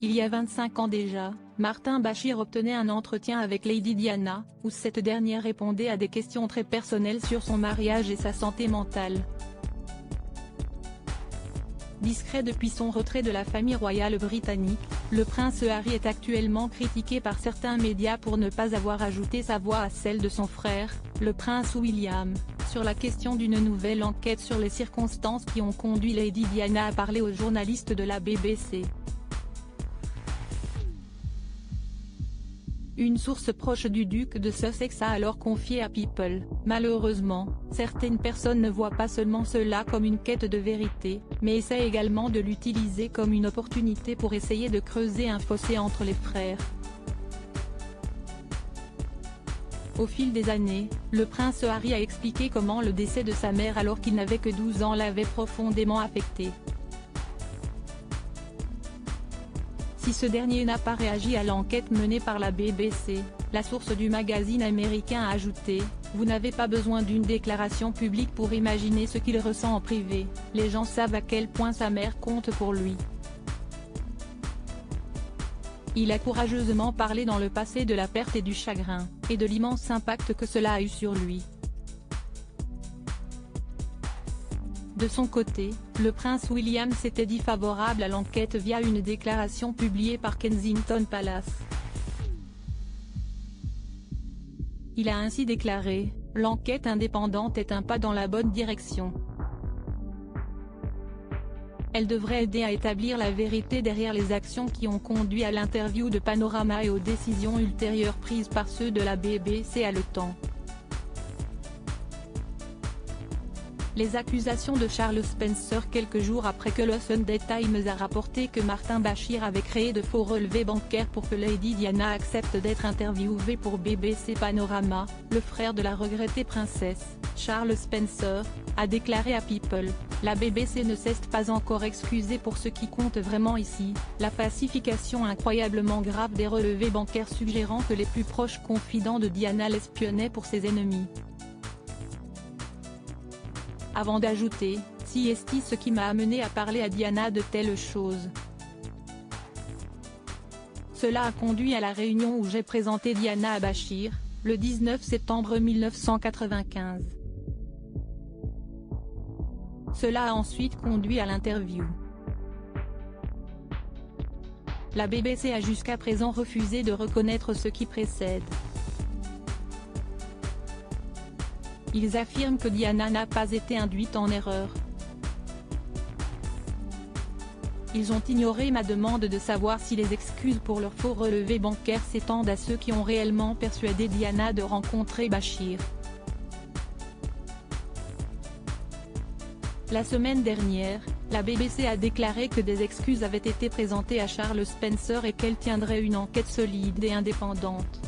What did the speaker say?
Il y a 25 ans déjà, Martin Bashir obtenait un entretien avec Lady Diana, où cette dernière répondait à des questions très personnelles sur son mariage et sa santé mentale. Discret depuis son retrait de la famille royale britannique, le prince Harry est actuellement critiqué par certains médias pour ne pas avoir ajouté sa voix à celle de son frère, le prince William, sur la question d'une nouvelle enquête sur les circonstances qui ont conduit Lady Diana à parler aux journalistes de la BBC. Une source proche du duc de Sussex a alors confié à People: « Malheureusement, certaines personnes ne voient pas seulement cela comme une quête de vérité, mais essaient également de l'utiliser comme une opportunité pour essayer de creuser un fossé entre les frères. » Au fil des années, le prince Harry a expliqué comment le décès de sa mère alors qu'il n'avait que 12 ans l'avait profondément affecté. Si ce dernier n'a pas réagi à l'enquête menée par la BBC, la source du magazine américain a ajouté: « Vous n'avez pas besoin d'une déclaration publique pour imaginer ce qu'il ressent en privé, les gens savent à quel point sa mère compte pour lui. » Il a courageusement parlé dans le passé de la perte et du chagrin, et de l'immense impact que cela a eu sur lui. De son côté, le prince William s'était dit favorable à l'enquête via une déclaration publiée par Kensington Palace. Il a ainsi déclaré: « L'enquête indépendante est un pas dans la bonne direction. Elle devrait aider à établir la vérité derrière les actions qui ont conduit à l'interview de Panorama et aux décisions ultérieures prises par ceux de la BBC à Le Temps. » Les accusations de Charles Spencer quelques jours après que le Sunday Times a rapporté que Martin Bashir avait créé de faux relevés bancaires pour que Lady Diana accepte d'être interviewée pour BBC Panorama, le frère de la regrettée princesse, Charles Spencer, a déclaré à People: « La BBC ne s'est pas encore excusée pour ce qui compte vraiment ici, la falsification incroyablement grave des relevés bancaires suggérant que les plus proches confidents de Diana l'espionnaient pour ses ennemis. » Avant d'ajouter: « Si est ce qui m'a amené à parler à Diana de telles choses. Cela a conduit à la réunion où j'ai présenté Diana à Bashir, le 19 septembre 1995. Cela a ensuite conduit à l'interview. La BBC a jusqu'à présent refusé de reconnaître ce qui précède. Ils affirment que Diana n'a pas été induite en erreur. Ils ont ignoré ma demande de savoir si les excuses pour leurs faux relevés bancaires s'étendent à ceux qui ont réellement persuadé Diana de rencontrer Bashir. » La semaine dernière, la BBC a déclaré que des excuses avaient été présentées à Charles Spencer et qu'elle tiendrait une enquête solide et indépendante.